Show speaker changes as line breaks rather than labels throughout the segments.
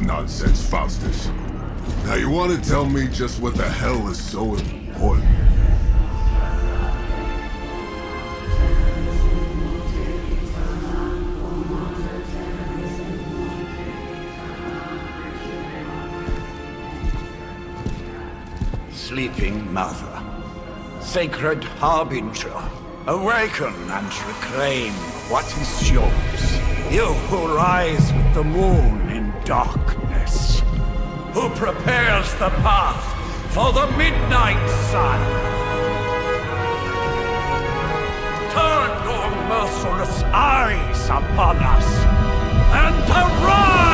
nonsense, Faustus. Now you want to tell me just what the hell is so important?
Sleeping Mother, sacred harbinger, awaken and reclaim what is yours. You who rise with the moon in darkness, who prepares the path for the midnight sun. Turn your merciless eyes upon us, and arise!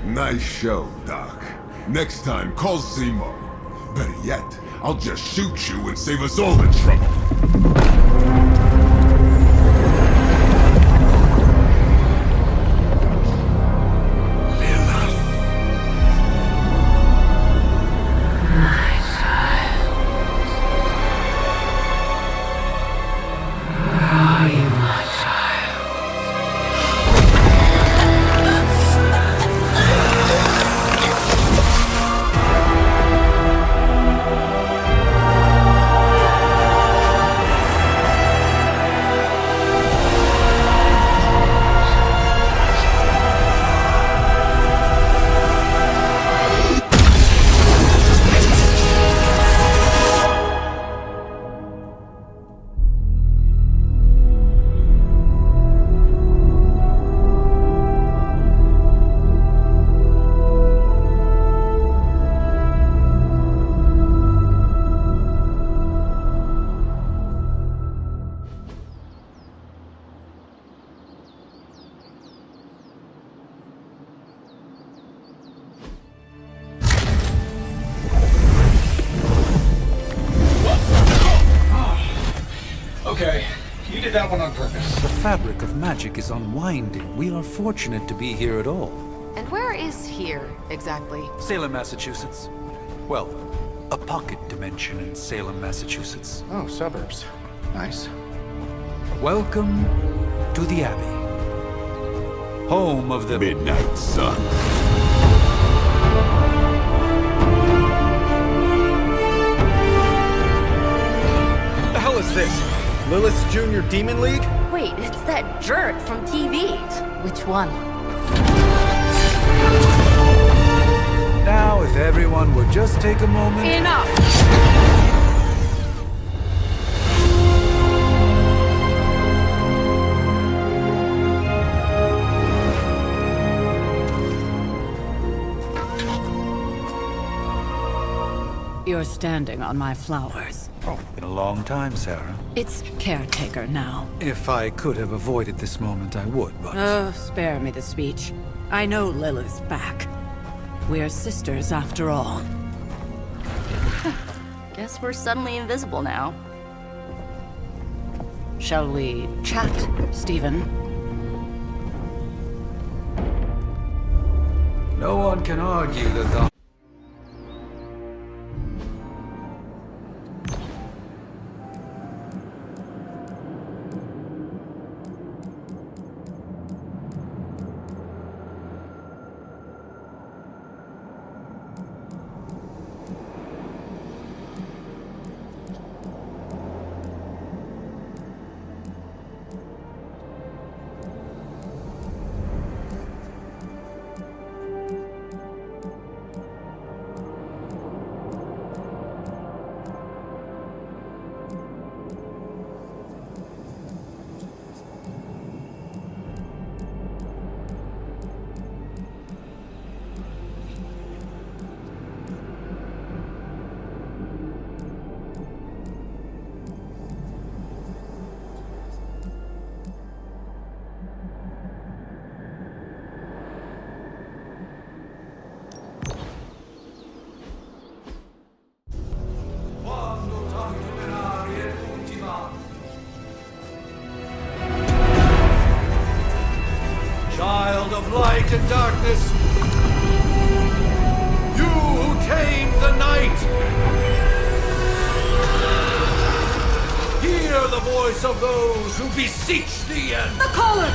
Nice show, Doc. Next time, call Seymour. Better yet, I'll just shoot you and save us all the trouble.
Okay, you did that one on purpose.
The fabric of magic is unwinding. We are fortunate to be here at all.
And where is here, exactly?
Salem, Massachusetts. Well, a pocket dimension in Salem, Massachusetts.
Oh, suburbs. Nice.
Welcome to the Abbey. Home of the
Midnight Sun.
What the hell is this? Lilith's Junior Demon League?
Wait, it's that jerk from TV. Which one?
Now, if everyone would just take a moment...
Enough!
You're standing on my flowers.
Oh, been a long time, Sarah.
It's caretaker now.
If I could have avoided this moment, I would, but...
Oh, spare me the speech. I know Lilith's back. We're sisters after all.
Guess we're suddenly invisible now.
Shall we chat, Stephen?
No one can argue that the... Child of light and darkness, you who tame the night, hear the voice of those who beseech thee and...
The collar!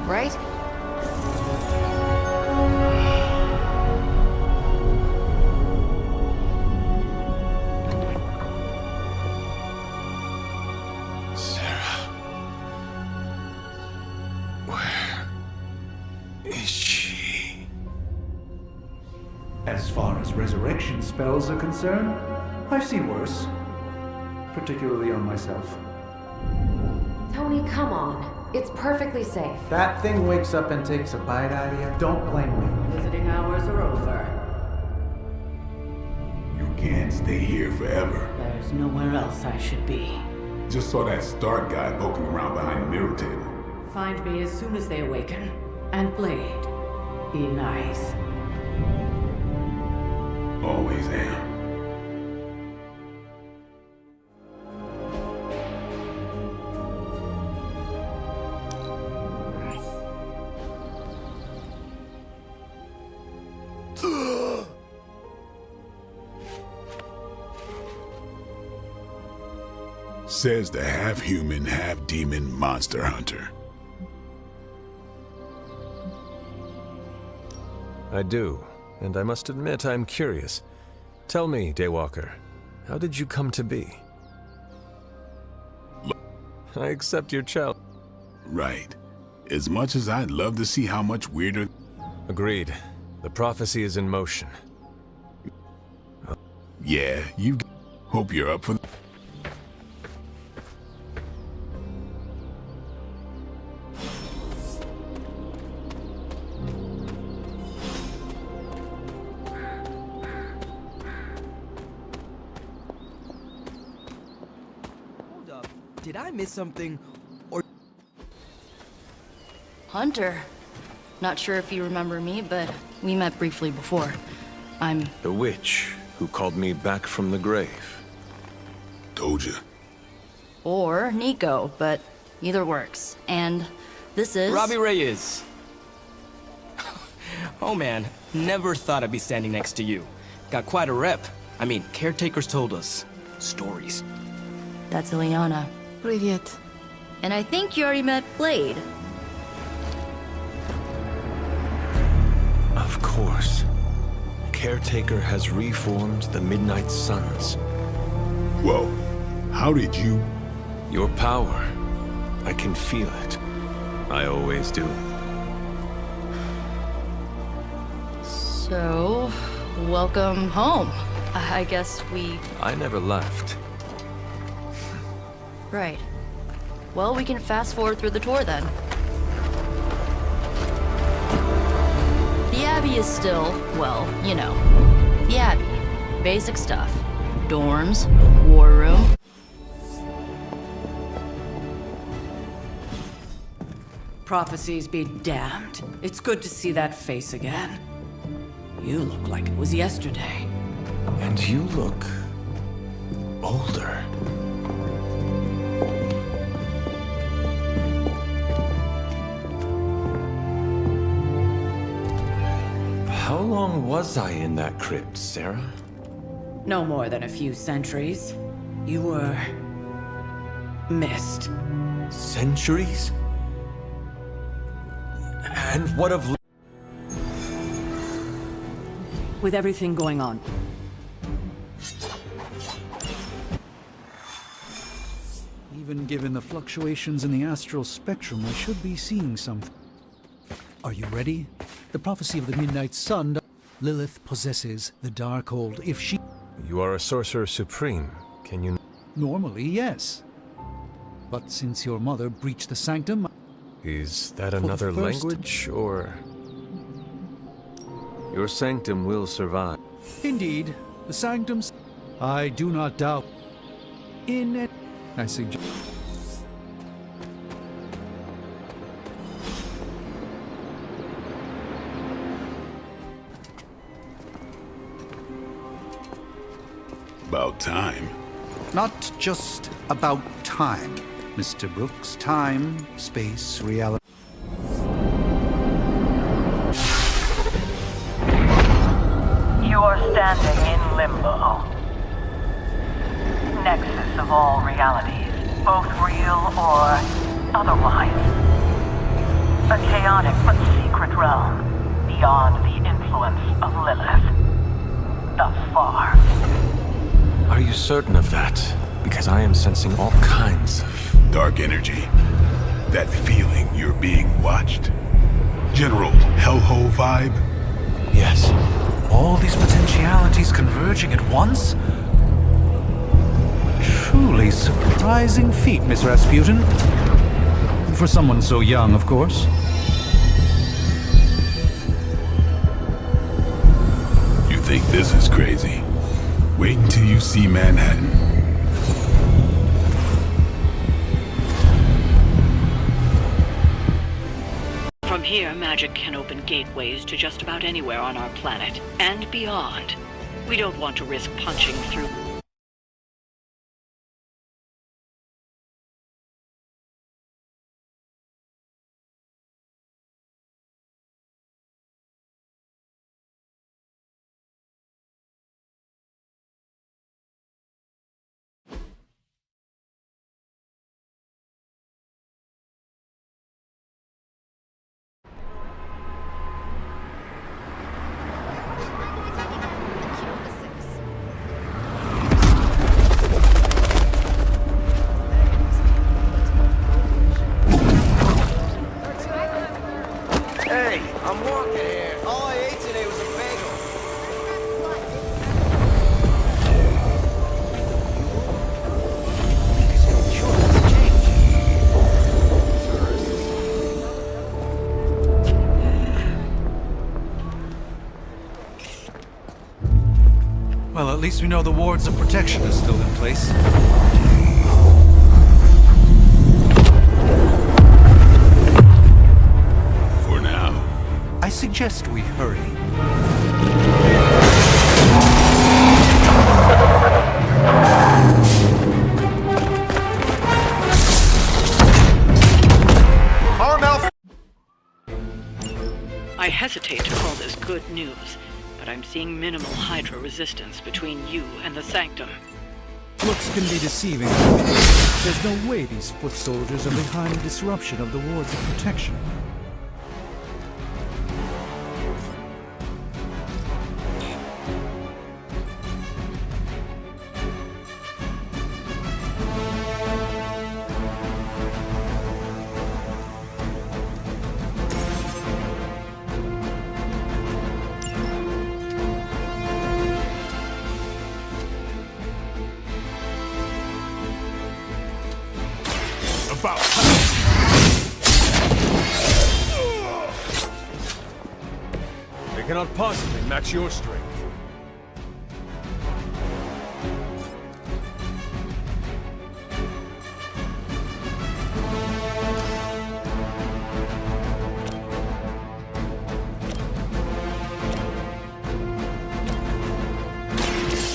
right?
Sarah. Where is she?
As far as resurrection spells are concerned, I've seen worse. Particularly on myself.
Tony, come on. It's perfectly safe.
That thing wakes up and takes a bite out of you. Don't blame me.
Visiting hours are over.
You can't stay here forever.
There's nowhere else I should be.
Just saw that Stark guy poking around behind the mirror table.
Find me as soon as they awaken. And Blade, be nice.
Always am. Says the half-human, half-demon monster hunter.
I do, and I must admit I'm curious. Tell me, Daywalker, how did you come to be? I accept your challenge.
Right. As much as I'd love to see how much weirder...
Agreed. The prophecy is in motion.
Yeah, you... Hope you're up for...
Did I miss something? Or
Hunter. Not sure if you remember me, but we met briefly before. I'm...
The witch who called me back from the grave.
Told you.
Or Nico, but either works. And this is...
Robbie Reyes. Oh man, never thought I'd be standing next to you. Got quite a rep. I mean, caretakers told us. Stories.
That's Ileana.
Привет.
And I think you already met Blade.
Of course. Caretaker has reformed the Midnight Suns.
Whoa. How did you...
Your power. I can feel it. I always do.
So, welcome home. I guess we...
I never left.
Right. Well, we can fast forward through the tour then. The Abbey is still, well, you know, the Abbey. Basic stuff. Dorms, war room.
Prophecies be damned. It's good to see that face again. You look like it was yesterday.
And you look... older. How long was I in that crypt, Sarah?
No more than a few centuries. You were... missed.
Centuries? And what of...
With everything going on,
Even given the fluctuations in the astral spectrum, I should be seeing something. Are you ready? The prophecy of the Midnight Sun. Lilith possesses the Darkhold. If she...
You are a sorcerer supreme. Can you...
Normally, yes. But since your mother breached the sanctum...
Is that
the
another
first-
language, or... Your sanctum will survive.
Indeed, the sanctums... I do not doubt. In it... I suggest...
About time.
Not just about time, Mr. Brooks. Time, space, reality.
You are standing in limbo. Nexus of all realities, both real or otherwise. A chaotic but secret realm, beyond the influence of Lilith. Thus far.
Are you certain of that? Because I am sensing all kinds of...
Dark energy. That feeling you're being watched. General hellhole vibe?
Yes.
All these potentialities converging at once? Truly surprising feat, Miss Rasputin. For someone so young, of course.
You think this is crazy? Wait until you see Manhattan.
From here, magic can open gateways to just about anywhere on our planet, and beyond. We don't want to risk punching through.
Hey, I'm walking here. All I ate today was a bagel.
Well, at least we know the wards of protection are still in place.
For now.
I suggest we hurry.
I hesitate to call this good news, but I'm seeing minimal Hydra resistance between you and the Sanctum.
Looks can be deceiving. There's no way these foot soldiers are behind the disruption of the wards of protection.
They cannot possibly match your strength.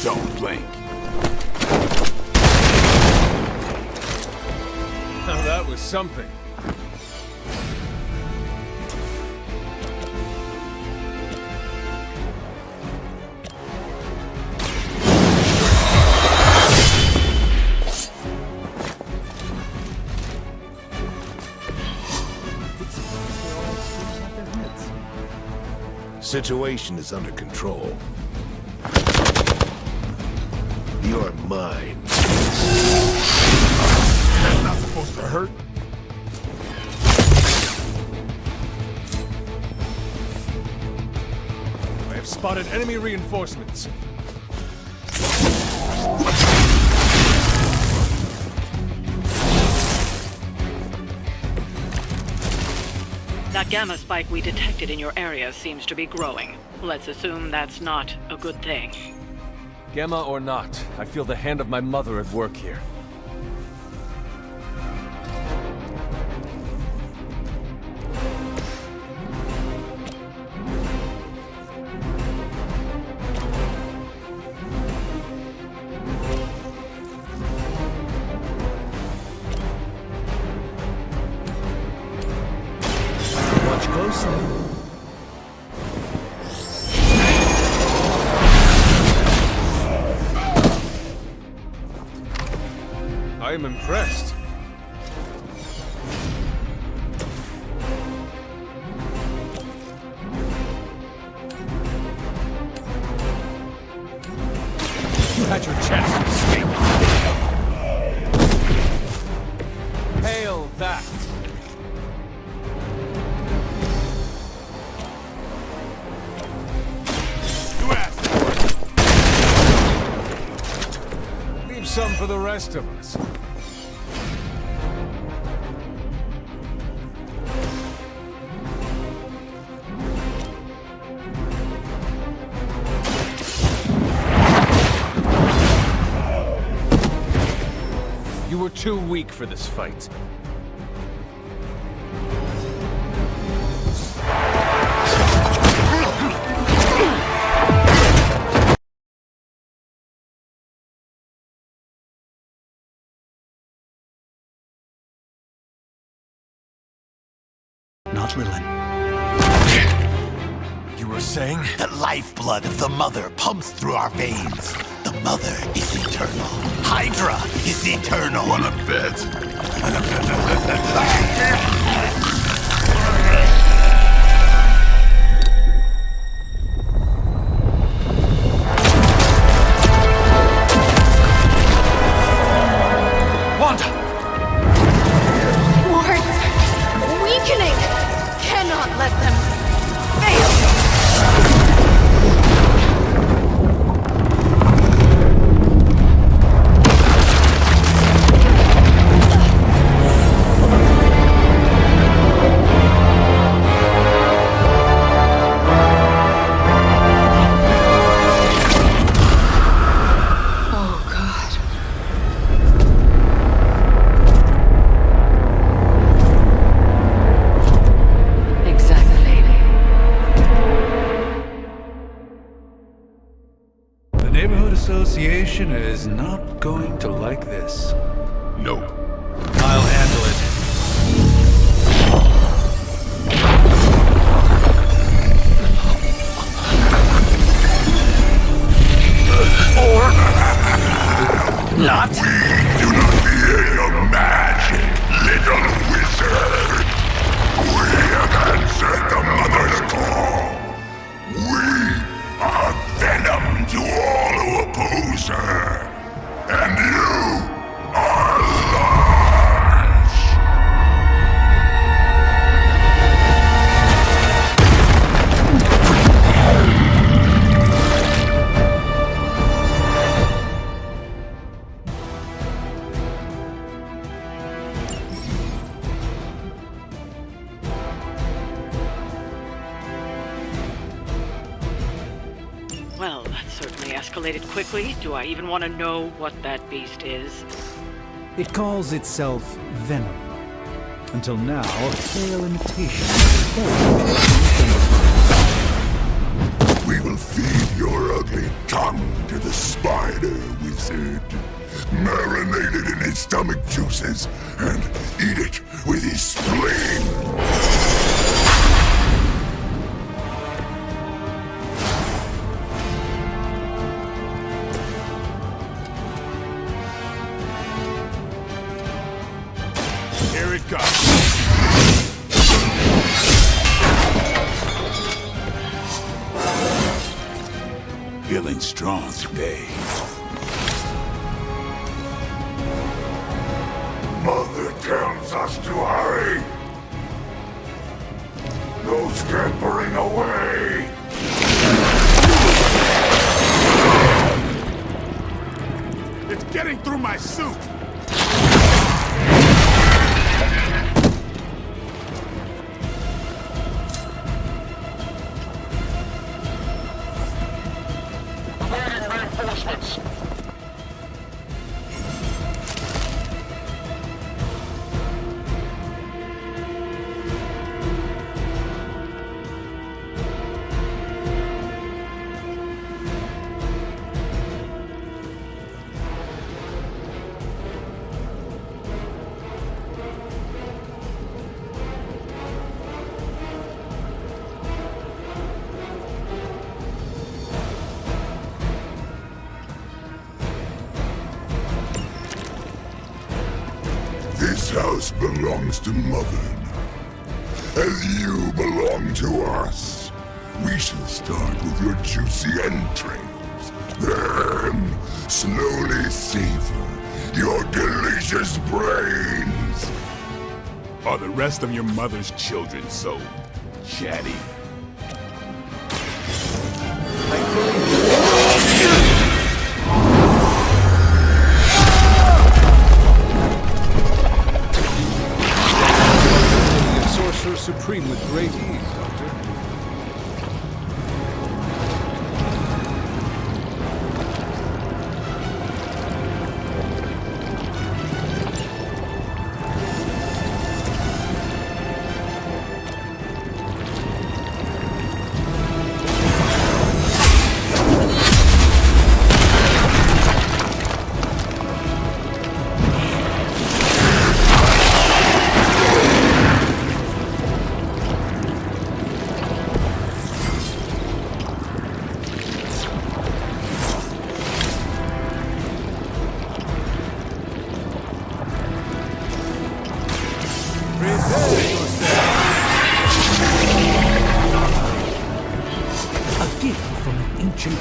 Don't blink.
Now that was something.
Situation is under control. You're mine. That's not supposed to hurt.
I have spotted enemy reinforcements.
That gamma spike we detected in your area seems to be growing. Let's assume that's not a good thing.
Gamma or not, I feel the hand of my mother at work here.
Watch closely.
I am impressed. Save some for the rest of us. You were too weak for this fight.
Not Lilin.
You were saying?
The lifeblood of the Mother pumps through our veins. The Mother is eternal. Hydra is eternal.
Wanna bet?
Wanda!
Wards! Weakening! Cannot let them fail! Oh, God.
Exactly.
The Neighborhood Association is not going to like this.
Nope.
I'll handle it.
Not.
Do not fear your magic, little wizard. We have answered the Mother's call. We are venom to all who oppose her. And you are large.
Well, that certainly escalated quickly. Do I even want to know what that beast is?
It calls itself Venom. Until now, a pale imitation.
We will feed your ugly tongue to the spider wizard. Marinate it in his stomach juices and eat it with his spleen. Here it comes. Feeling strong today. Mother tells us to hurry. No scampering away. It's getting through my suit. Reinforcements. This house belongs to Mother now, as you belong to us. We shall start with your juicy entrails, then slowly savor your delicious brains. Are the rest of your mother's children so chatty?
Supreme with great ease, Doctor.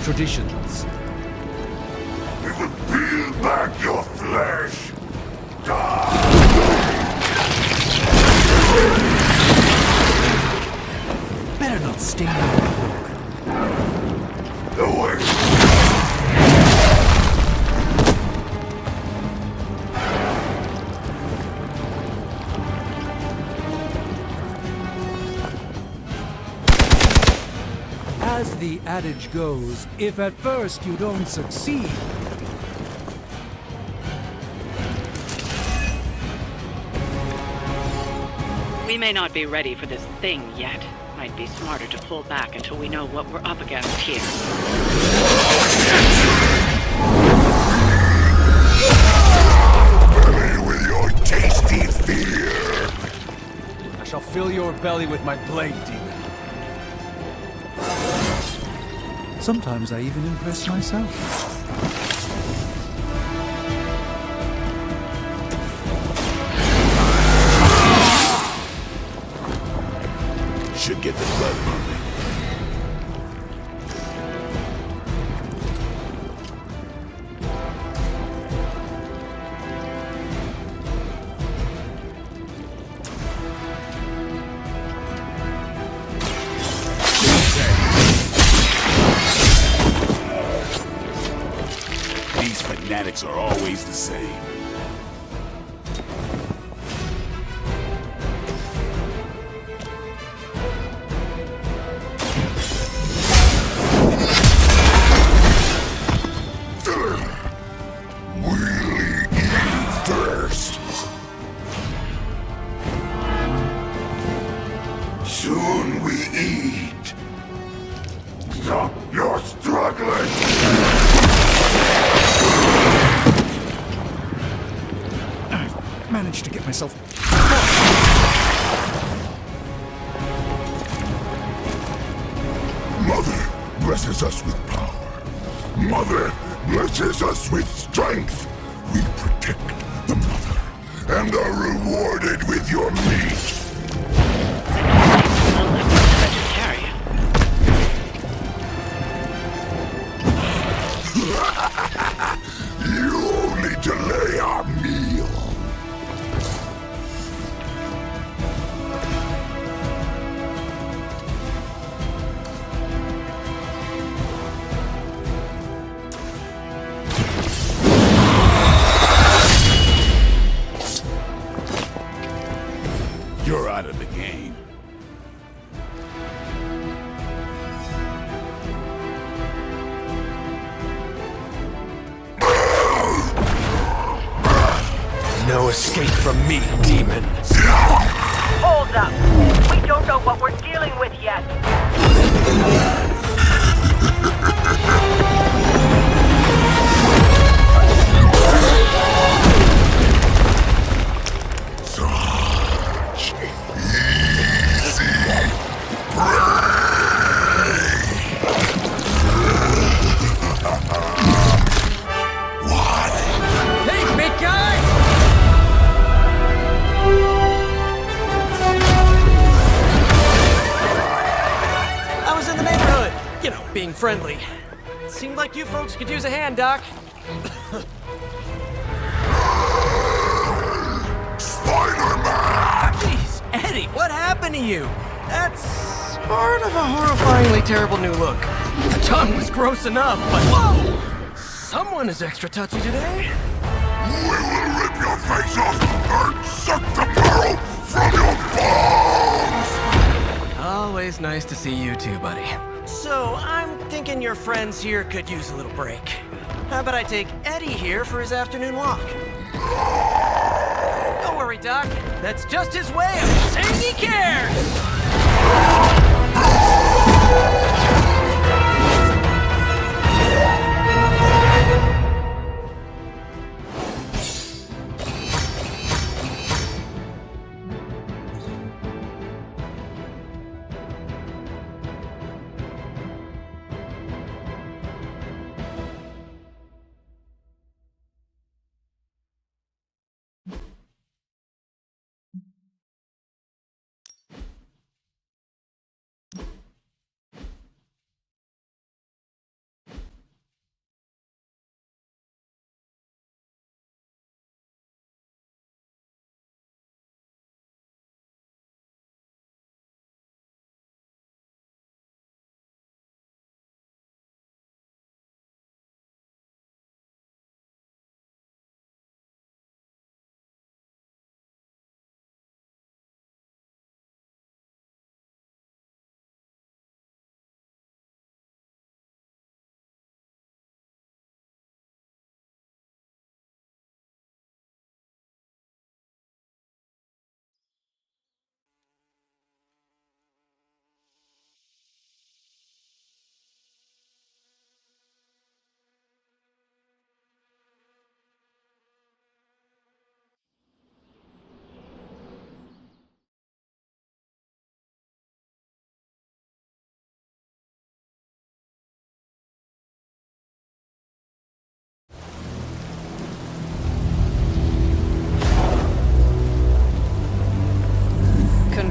Traditions.
It will peel back your flesh.
Better not stain your book.
Away.
As the adage goes, if at first you don't succeed,
We may not be ready for this thing yet. Might be smarter to pull back until we know what we're up against here.
Belly with your tasty fear.
I shall fill your belly with my blade, demon.
sometimes I even impress myself.
Should get the blood moving. These fanatics are always the same. Soon we eat. Stop your struggling.
I've managed to get myself...
Mother blesses us with power. Mother blesses us with strength. We protect the mother and are rewarded with your meat. You only delay our meal. You're out of the game.
No escape from me, demon.
Hold up. We don't know what we're dealing with yet.
Such easy prey. What?
Hey, big guy! I was in the neighborhood, you know, being friendly. Seemed like you folks could use a hand, Doc.
Spider-Man!
Jeez, Eddie, what happened to you? That's sort of a horrifyingly terrible new look. The tongue was gross enough, but whoa! Someone is extra touchy today.
We will rip your face off and suck the marrow from your bones!
Always nice to see you too, buddy. So, I'm thinking your friends here could use a little break. How about I take Eddie here for his afternoon walk? Don't worry, Doc. That's just his way of saying he cares!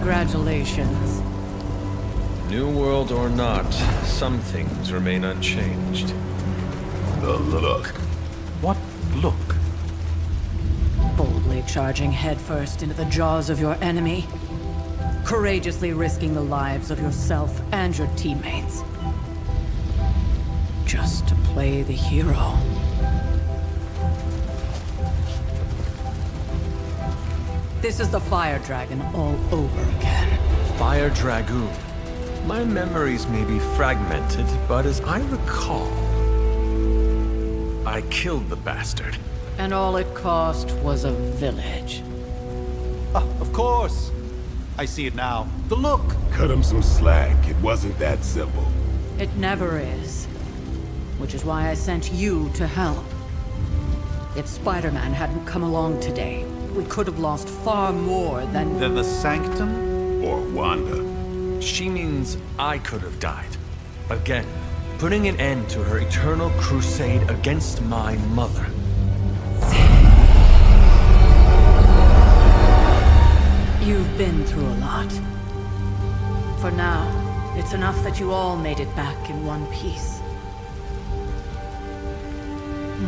Congratulations.
New world or not, some things remain unchanged.
The look.
What look?
Boldly charging headfirst into the jaws of your enemy. Courageously risking the lives of yourself and your teammates. Just to play the hero. This is the Fire Dragon all over again.
Fire Dragoon. My memories may be fragmented, but as I recall, I killed the bastard.
And all it cost was a village.
Of course. I see it now. The look.
Cut him some slack. It wasn't that simple.
It never is. Which is why I sent you to help. If Spider-Man hadn't come along today, we could have lost far more than...
Than the Sanctum?
Or Wanda.
She means I could have died. Again, putting an end to her eternal crusade against my mother.
You've been through a lot. For now, it's enough that you all made it back in one piece.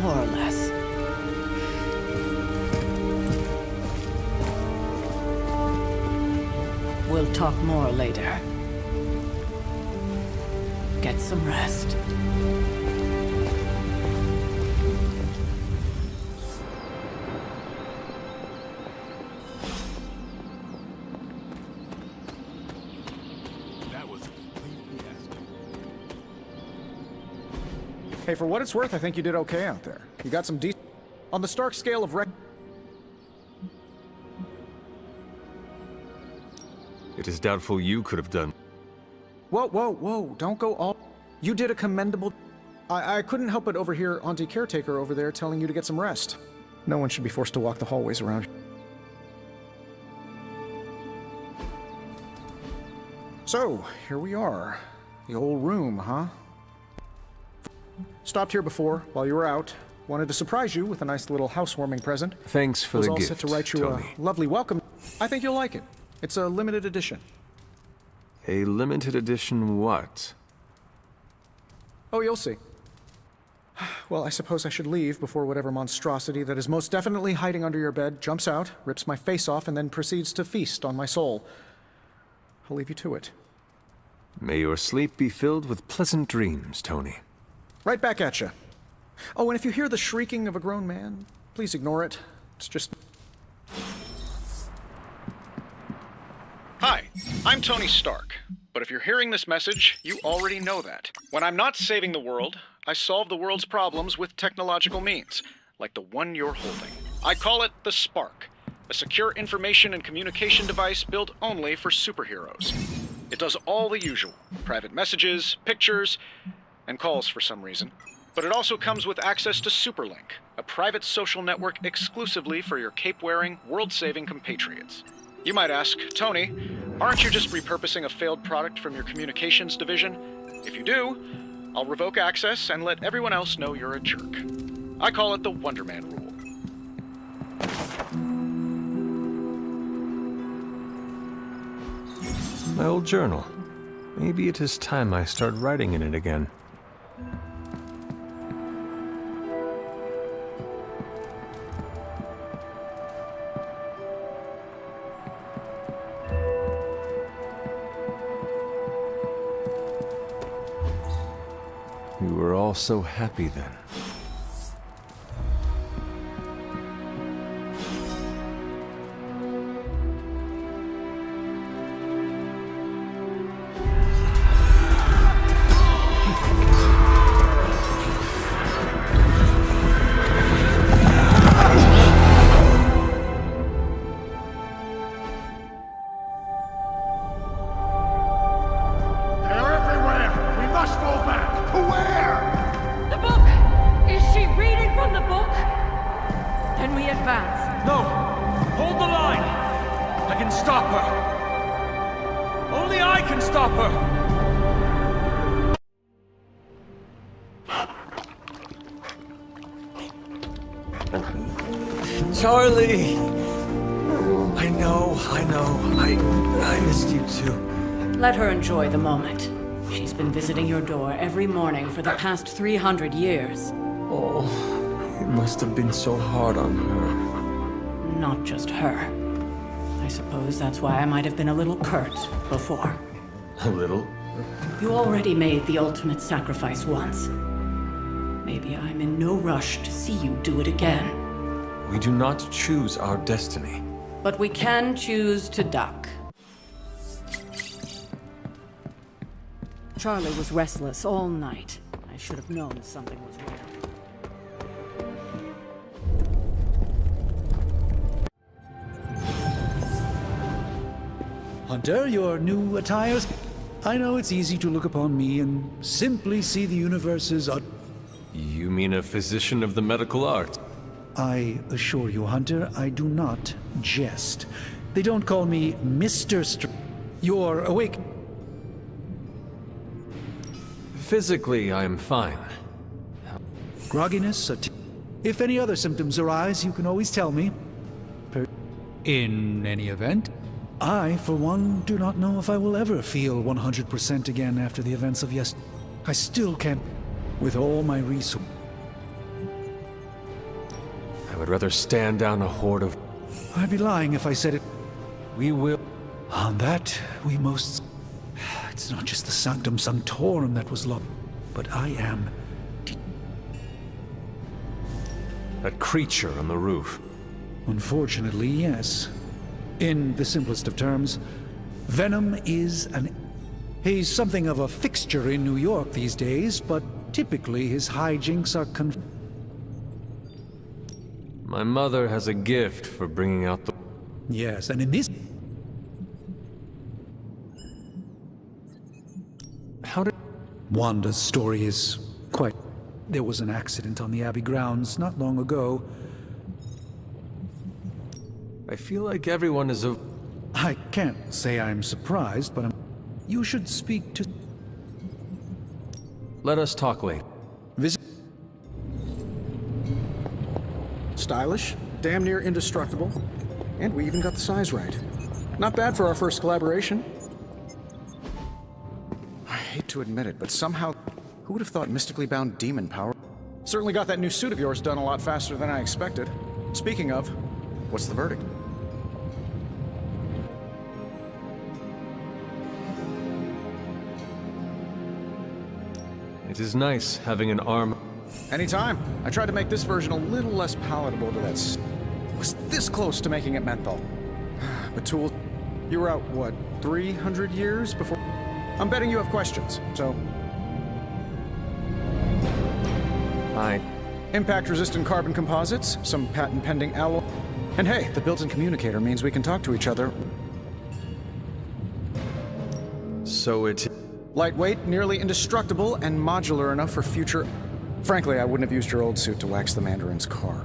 More or less. We'll talk more later. Get some rest.
That was a complete fiasco.
Hey, for what it's worth, I think you did okay out there. You got some decent... On the Stark scale of
It is doubtful you could have done.
Whoa, whoa, whoa, don't go all... You did a commendable... I couldn't help but overhear Auntie Caretaker over there telling you to get some rest. No one should be forced to walk the hallways around. So, here we are. The old room, huh? Stopped here before, while you were out. Wanted to surprise you with a nice little housewarming present.
Thanks for the gift,
Was all set to write you
Tony.
a lovely welcome. I think you'll like it. It's a limited edition.
A limited edition what?
Oh, you'll see. Well, I suppose I should leave before whatever monstrosity that is most definitely hiding under your bed jumps out, rips my face off, and then proceeds to feast on my soul. I'll leave you to it.
May your sleep be filled with pleasant dreams, Tony.
Right back at you. Oh, and if you hear the shrieking of a grown man, please ignore it. It's just...
Hi, I'm Tony Stark.
But if you're hearing this message, you already know that. When I'm not saving the world, I solve the world's problems with technological means, like the one you're holding. I call it the Spark, a secure information and communication device built only for superheroes. It does all the usual, private messages, pictures, and calls for some reason. But it also comes with access to Superlink, a private social network exclusively for your cape-wearing, world-saving compatriots. You might ask, Tony, aren't you just repurposing a failed product from your communications division? If you do, I'll revoke access and let everyone else know you're a jerk. I call it the Wonder Man rule.
My old journal. Maybe it is time I start writing in it again. We were all so happy then. Charlie! I know. I missed you too.
Let her enjoy the moment. She's been visiting your door every morning for the past 300 years.
Oh, it must have been so hard on her.
Not just her. I suppose that's why I might have been a little curt before.
A little?
You already made the ultimate sacrifice once. Maybe I'm in no rush to see you do it again.
We do not choose our destiny.
But we can choose to duck. Charlie was restless all night. I should have known something was wrong.
Hunter, your new attires? I know it's easy to look upon me and simply see the universe as
You mean a physician of the medical arts?
I assure you, Hunter, I do not jest. They don't call me Mr. You're awake.
Physically, I am fine.
Grogginess, if any other symptoms arise, you can always tell me. In any event, I, for one, do not know if I will ever feel 100% again after the events of yesterday. I still can't, with all my resources.
I would rather stand down a horde of...
I'd be lying if I said it.
We will...
On that, we most... It's not just the Sanctum Sanctorum that was lost, but I am...
That creature on the roof.
Unfortunately, yes. In the simplest of terms, Venom is an... He's something of a fixture in New York these days, but typically his hijinks are
My mother has a gift for bringing out the...
Yes, and in this...
How did...
Wanda's story is quite... There was an accident on the Abbey grounds not long ago.
I feel like everyone is a...
I can't say I'm surprised, but you should speak to...
Let us talk later.
Stylish, damn near indestructible, and we even got the size right. Not bad for our first collaboration. I hate to admit it, but somehow, who would have thought mystically bound demon power? Certainly got that new suit of yours done a lot faster than I expected. Speaking of, what's the verdict?
It is nice having an arm...
Anytime. I tried to make this version a little less palatable to that was this close to making it menthol. But Tool, you were out, what, 300 years before... I'm betting you have questions, so... Impact-resistant carbon composites, some patent-pending alloy... And hey, the built-in communicator means we can talk to each other.
So it...
Lightweight, nearly indestructible, and modular enough for future... Frankly, I wouldn't have used your old suit to wax the Mandarin's car.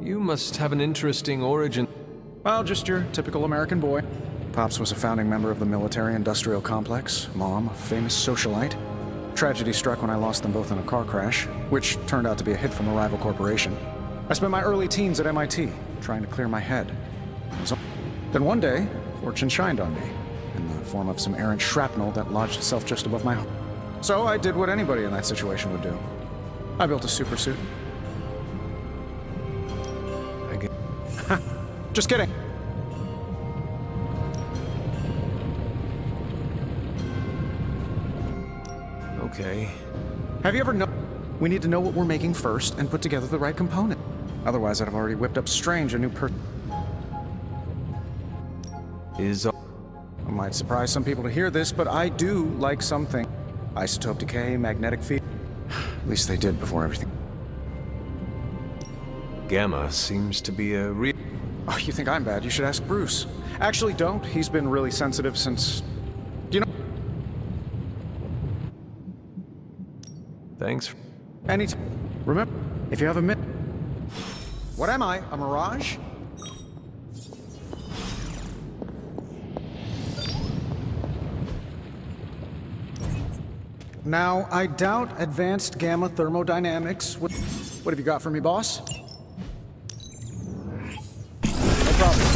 You must have an interesting origin.
Well, just your typical American boy. Pops was a founding member of the military-industrial complex. Mom, a famous socialite. Tragedy struck when I lost them both in a car crash, which turned out to be a hit from a rival corporation. I spent my early teens at MIT, trying to clear my head. Then one day, fortune shined on me, in the form of some errant shrapnel that lodged itself just above my heart. So I did what anybody in that situation would do. I built a super suit. Just kidding.
Okay.
Have you ever known? We need to know what we're making first and put together the right component. Otherwise, I'd have already whipped up Strange a new I might surprise some people to hear this, but I do like something. Isotope decay, magnetic field. At least they did before everything.
Gamma seems to be a real...
Oh, you think I'm bad? You should ask Bruce. Actually, don't. He's been really sensitive since... Do you know...
Thanks.
Anytime. Remember, if you have a minute... What am I? A mirage? Now, I doubt advanced gamma thermodynamics. What have you got for me, boss? No problem.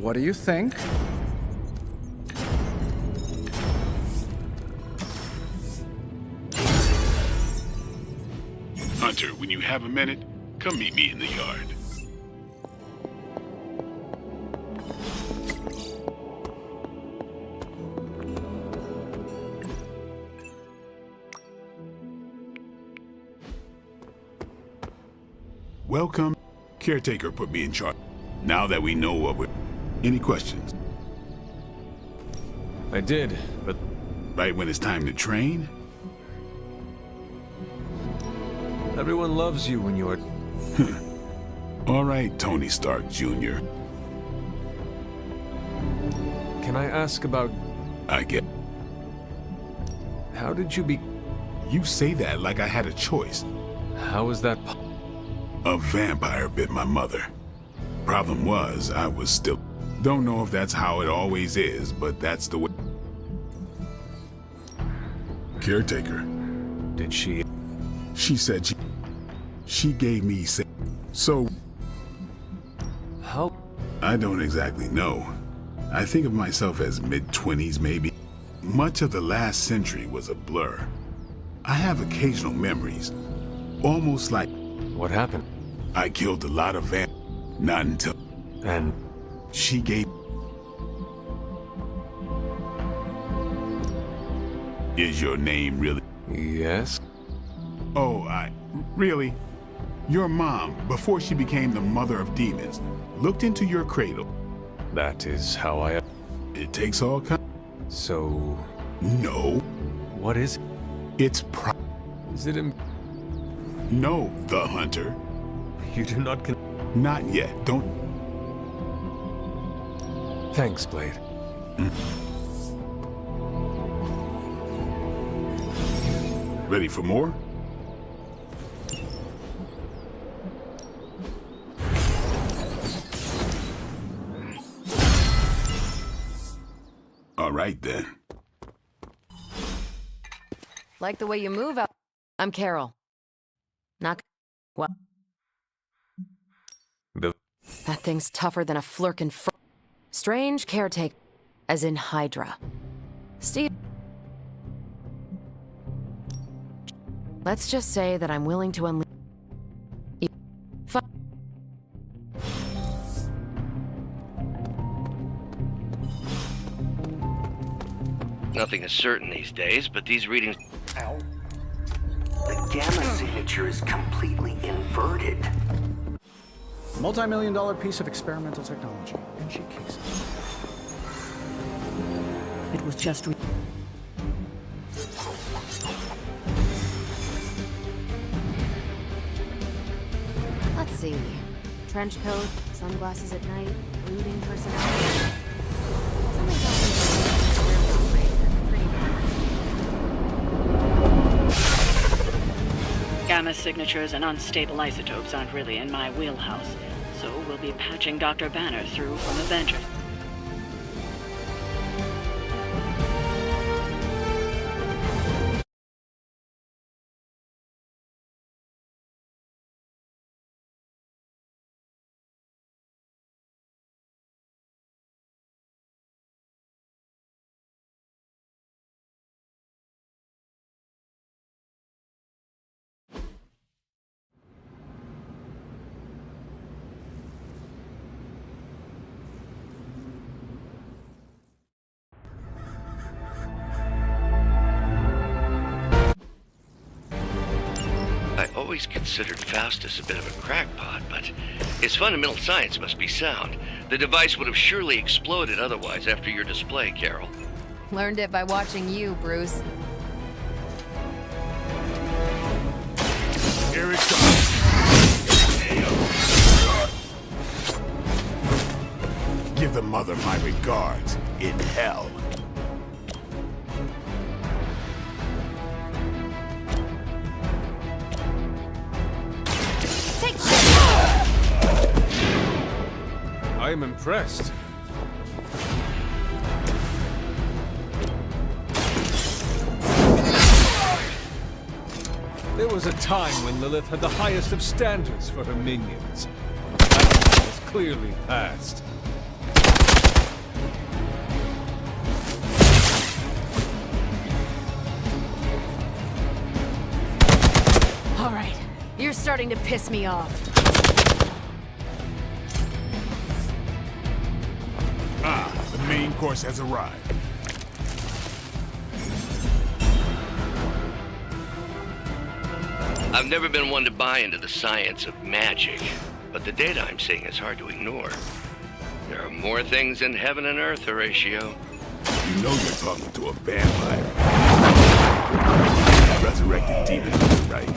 What do you think?
Hunter, when you have a minute, come meet me in the yard. Welcome. Caretaker put me in charge. Now that we know what we're... Any questions?
I did, but...
Right when it's time to train?
Everyone loves you when you're...
All right, Tony Stark Jr.
Can I ask about...
I get...
How did you be...
You say that like I had a choice.
How is that...
A vampire bit my mother. Problem was, I was still... Don't know if that's how it always is, but that's the way... Caretaker.
Did she...
She said she gave me... So...
How...
I don't exactly know. I think of myself as mid-20s, maybe. Much of the last century was a blur. I have occasional memories. Almost like...
What happened?
I killed a lot of not until...
And...
She gave... Is your name really...
Yes?
Oh, really? Your mom, before she became the mother of demons, looked into your cradle.
That is how I...
It takes all kinds...
So...
No.
What is it?
It's
Is it
No, the Hunter.
You do not
Not yet, don't...
Thanks, Blade.
Ready for more? All right, then.
Like the way you move out. I'm Carol. Not... Well... That thing's tougher than a Flurkin Strange caretaker. As in Hydra. Steve... Let's just say that I'm willing to unleash...
Nothing is certain these days, but these readings...
Ow. The gamma signature is completely inverted.
Multi-million-dollar piece of experimental technology. And she kicks it.
It was just...
Let's see. Trench coat, sunglasses at night, brooding personality. Something tells me
Gamma signatures and unstable isotopes aren't really in my wheelhouse, so we'll be patching Dr. Banner through from Avengers.
I always considered Faustus a bit of a crackpot, but his fundamental science must be sound. The device would have surely exploded otherwise after your display, Carol.
learned it by watching you, Bruce.
Here it comes. Give the mother my regards in hell.
I am impressed. There was a time when Lilith had the highest of standards for her minions. That time is clearly past.
All right, you're starting to piss me off.
The main course has arrived.
I've never been one to buy into the science of magic, but the data I'm seeing is hard to ignore. There are more things in heaven and earth, Horatio.
You know you're talking to a vampire. Resurrected demon, right?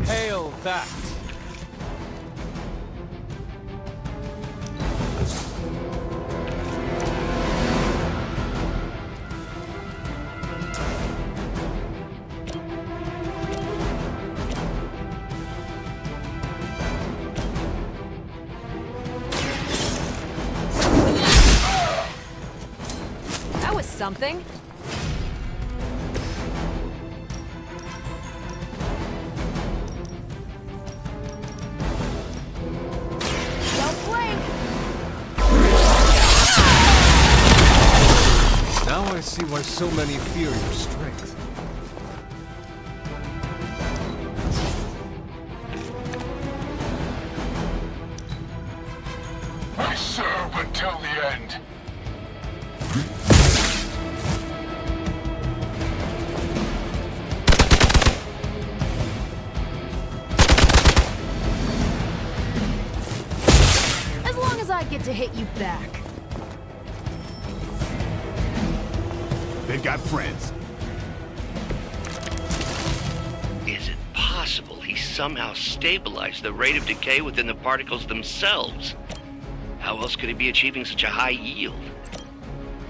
Hail that!
That was something.
Now I see why so many fear your strength.
I serve until the end.
As long as I get to hit you back.
They've got friends.
Is it possible he somehow stabilized the rate of decay within the particles themselves? How else could he be achieving such a high yield?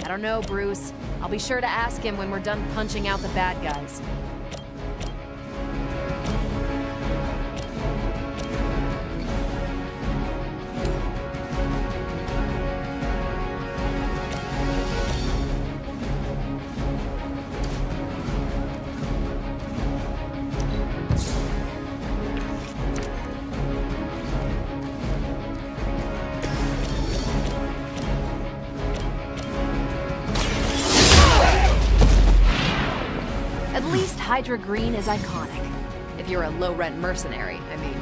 I don't know, Bruce. I'll be sure to ask him when we're done punching out the bad guys. At least Hydra Green is iconic. If you're a low-rent mercenary, I mean.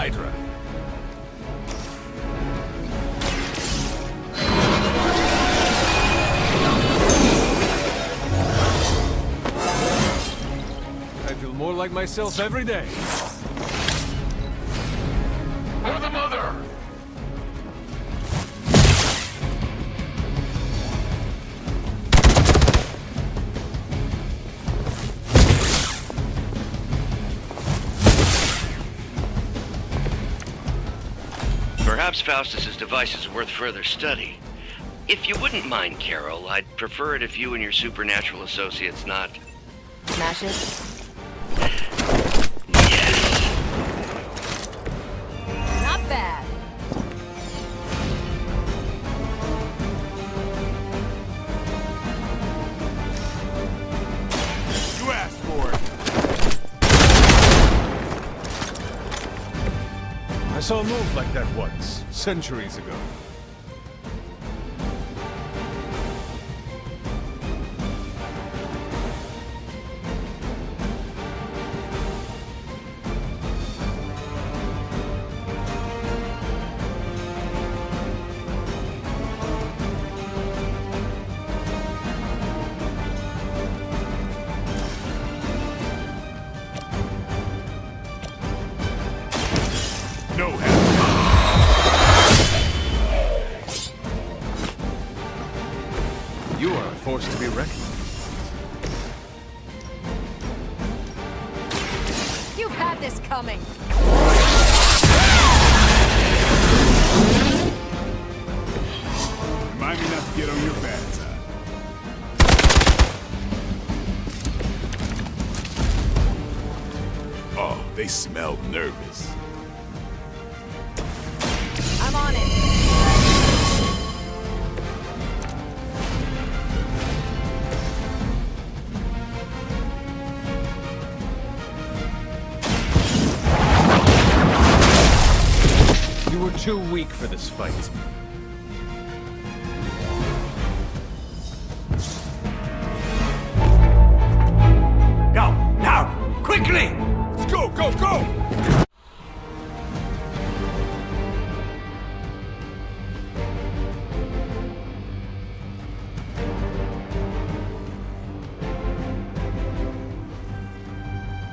Hydra. I feel more like myself every day.
For the mother!
Perhaps Faustus's device is worth further study. If you wouldn't mind, Carol, I'd prefer it if you and your supernatural associates not...
Smash it?
Yes.
Not bad.
You asked for it.
I saw a move like that once, centuries ago.
No help.
You are a force to be reckoned with.
You've had this coming.
Remind me not to get on your bad side. Oh, they smell nervous.
I'm on it.
You were too weak for this fight.
Go, now, quickly!
Let's go, go, go!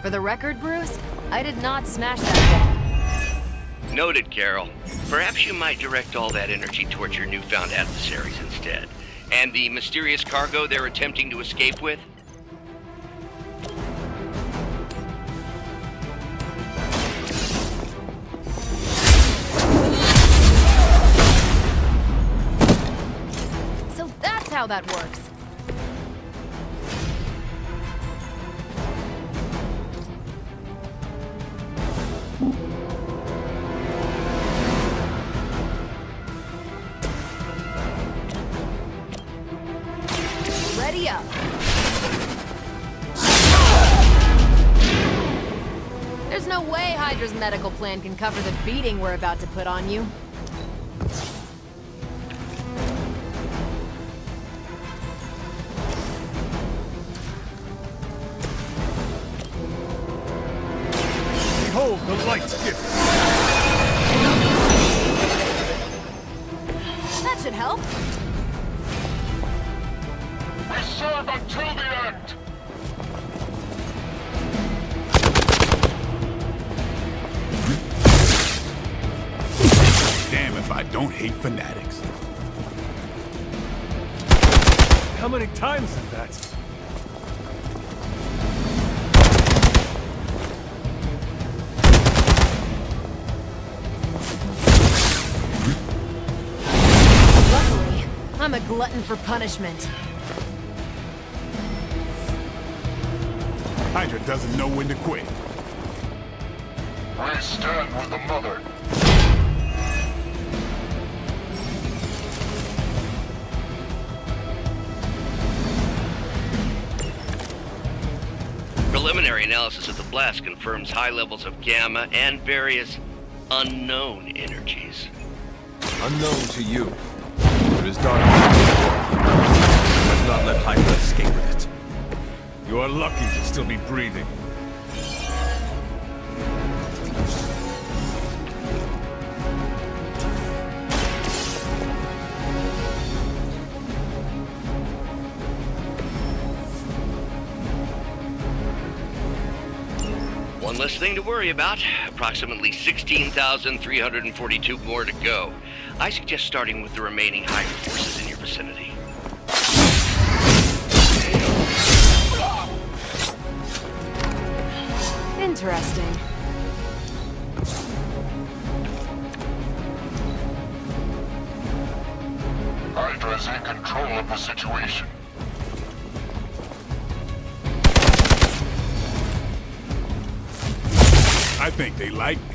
For the record, Bruce, I did not smash that thing.
Noted, Carol. Perhaps you might direct all that energy towards your newfound adversaries instead. And the mysterious cargo they're attempting to escape with?
So that's how that works. Ready up. There's no way Hydra's medical plan can cover the beating we're about to put on you.
Behold the light's gift.
That should help.
We serve until the end. Damn if I don't hate fanatics.
How many times is that?
Luckily, I'm a glutton for punishment.
Hydra doesn't know when to quit. We stand with the mother.
Preliminary analysis of the blast confirms high levels of gamma and various unknown energies.
Unknown to you. It is dark. Let's not let Hydra escape with it.
You are lucky to still be breathing.
less thing to worry about. Approximately 16,342 more to go. I suggest starting with the remaining Hydra forces in your vicinity.
Interesting.
Hydra's in control of the situation. I think they like me.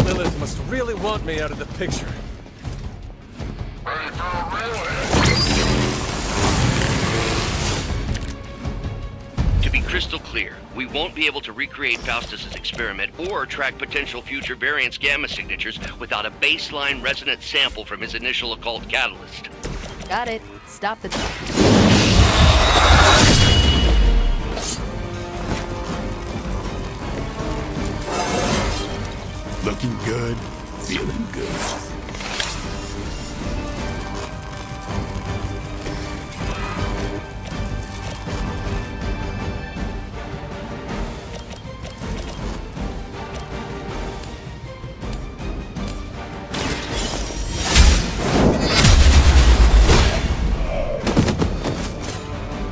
Lilith must really want me out of the picture.
To be crystal clear, we won't be able to recreate Faustus's experiment or track potential future variants' gamma signatures without a baseline resonance sample from his initial occult catalyst.
Got it. Stop the...
Looking good, feeling good.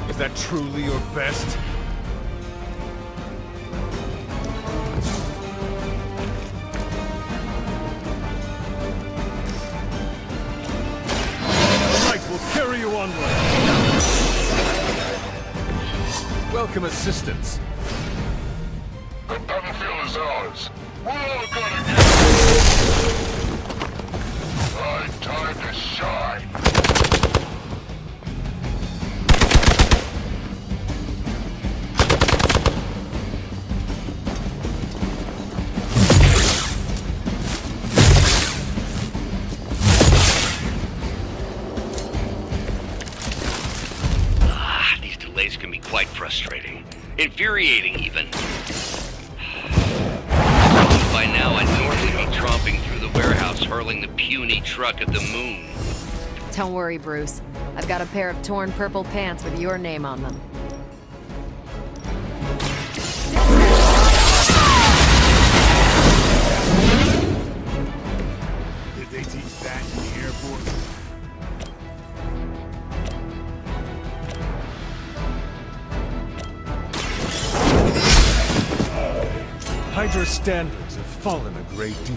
Is that truly your best?
Carry you onward.
Welcome assistance.
The battlefield is ours. We're all gonna get right time to shine.
Can be quite frustrating. Infuriating, even. By now, I'd normally be tromping through the warehouse hurling the puny truck at the moon.
Don't worry, Bruce. I've got a pair of torn purple pants with your name on them.
Did they teach that in the airport?
Hydra standards have fallen a great deal.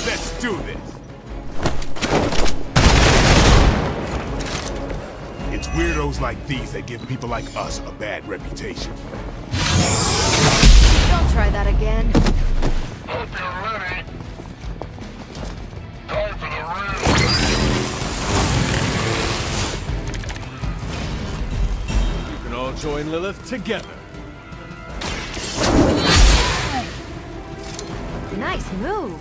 Let's do this. It's weirdos like these that give people like us a bad reputation.
Don't try that again.
Hope you're ready. Time for the real.
You can all join Lilith together.
Nice move.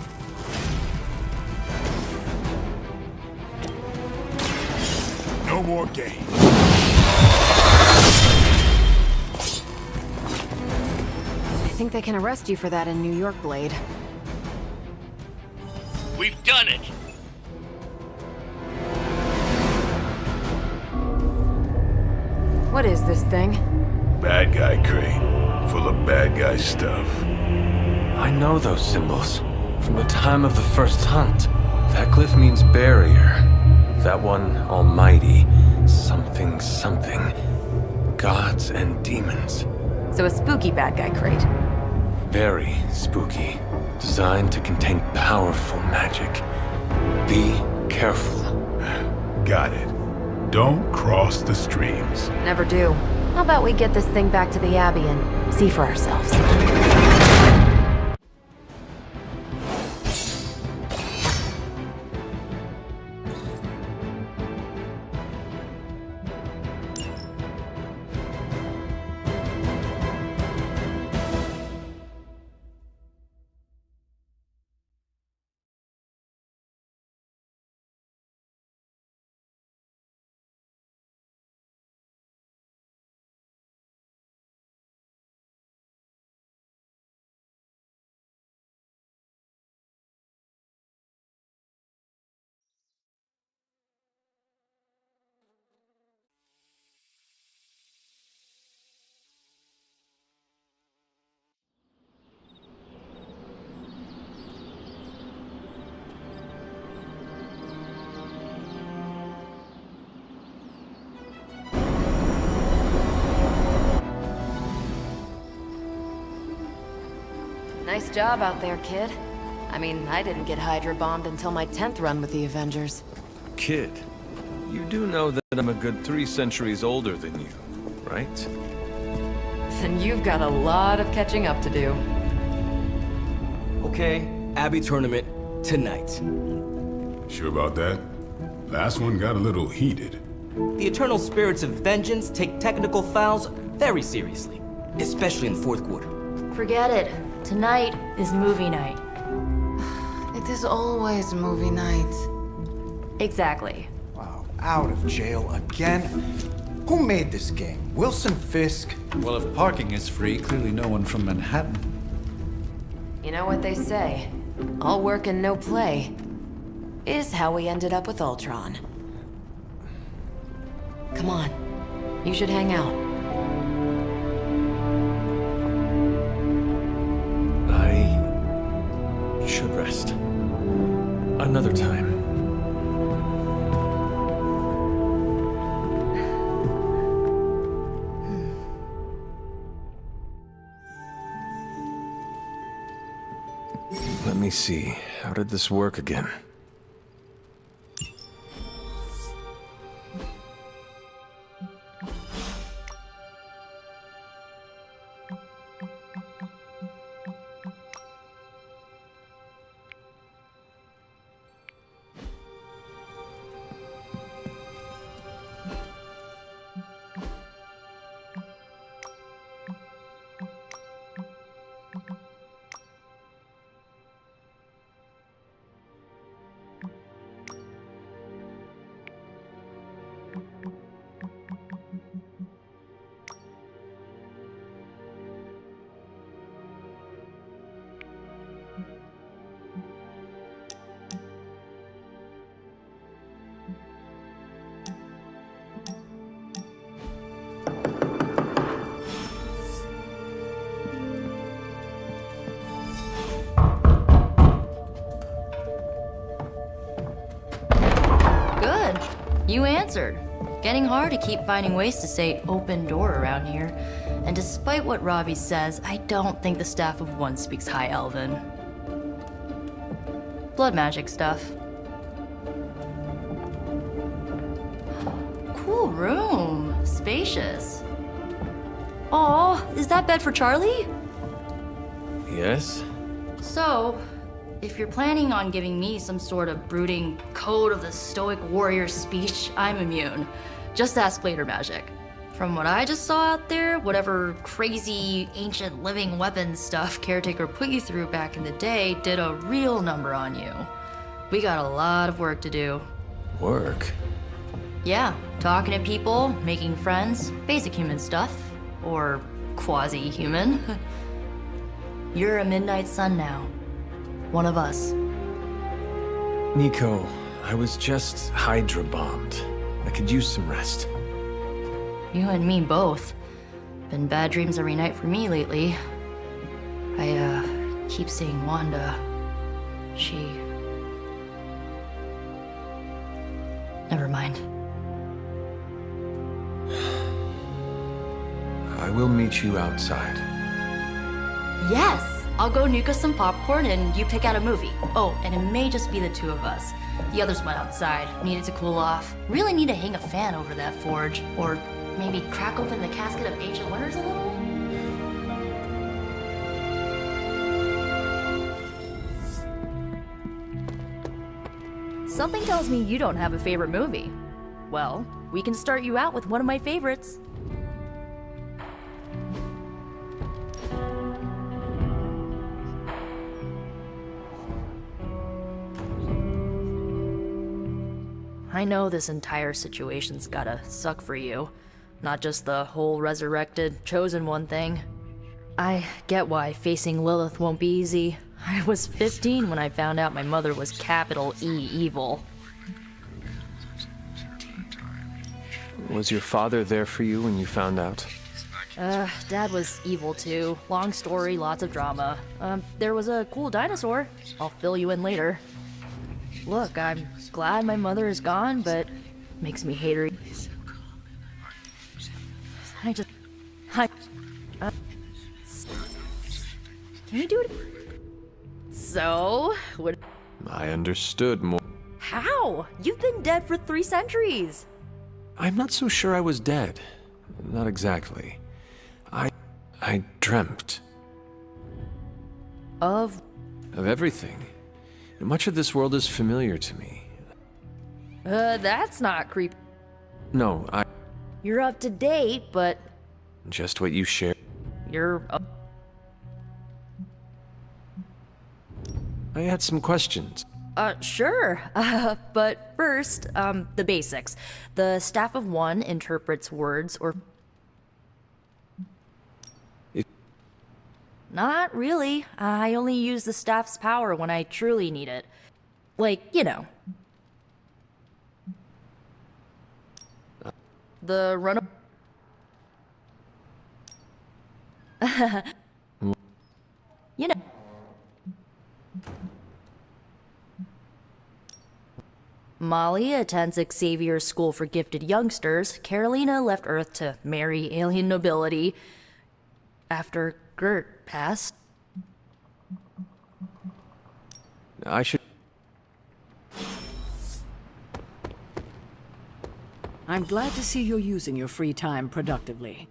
No more games.
I think they can arrest you for that in New York, Blade.
We've done it!
What is this thing?
Bad guy crate, full of bad guy stuff.
I know those symbols from the time of the first hunt. That glyph means barrier. That one, almighty. Something, something. Gods and demons.
So a spooky bad guy crate.
Very spooky. Designed to contain powerful magic. Be careful.
Got it. Don't cross the streams.
Never do. How about we get this thing back to the Abbey and see for ourselves? Nice job out there, kid. I mean, I didn't get Hydra bombed until my 10th run with the Avengers.
Kid, you do know that I'm a good 3 centuries older than you, right?
Then you've got a lot of catching up to do.
Okay, Abbey tournament tonight.
Sure about that? Last one got a little heated.
The Eternal Spirits of Vengeance take technical fouls very seriously, especially in the 4th quarter.
Forget it. Tonight is movie night.
It is always movie night.
Exactly.
Wow, out of jail again? Who made this game? Wilson Fisk?
Well, if parking is free, clearly no one from Manhattan.
You know what they say? All work and no play is how we ended up with Ultron. Come on. You should hang out.
I should rest. Another time. Let me see. How did this work again?
You answered. Getting hard to keep finding ways to say open door around here. And despite what Robbie says, I don't think the staff of One speaks High Elven. Blood magic stuff. Cool room. Spacious. Aw, is that bed for Charlie?
Yes?
So, if you're planning on giving me some sort of brooding code of the stoic warrior speech, I'm immune. Just ask Blader Magic. From what I just saw out there, whatever crazy ancient living weapons stuff Caretaker put you through back in the day did a real number on you. We got a lot of work to do.
Work?
Yeah, talking to people, making friends, basic human stuff. Or quasi-human. You're a Midnight Sun now. One of us.
Nico, I was just Hydra bombed. I could use some rest.
You and me both. Been bad dreams every night for me lately. I, keep seeing Wanda. She... Never mind.
I will meet you outside.
Yes! I'll go nuke us some popcorn and you pick out a movie. Oh, and it may just be the 2 of us. The others went outside, needed to cool off. Really need to hang a fan over that forge. Or maybe crack open the casket of Ancient Wonders a little?
Something tells me you don't have a favorite movie. Well, we can start you out with one of my favorites. I know this entire situation's gotta suck for you. Not just the whole resurrected, chosen one thing. I get why facing Lilith won't be easy. I was 15 when I found out my mother was capital E evil.
Was your father there for you when you found out?
Dad was evil too. Long story, lots of drama. There was a cool dinosaur. I'll fill you in later. Look, I'm glad my mother is gone, but makes me hate her. Can we do it? So, what?
I understood more.
How? You've been dead for 3 centuries.
I'm not so sure I was dead. Not exactly. I dreamt.
Of
everything. Much of this world is familiar to me.
That's not creepy.
No,
You're up to date, but
just what you share.
you're
I had some questions.
Sure. But first, the basics. The Staff of One interprets words or... Not really. I only use the staff's power when I truly need it. Like, you know. The run... You know... Molly attends Xavier's School for Gifted Youngsters. Carolina left Earth to marry alien nobility after Gert passed.
I should...
I'm glad to see you're using your free time productively.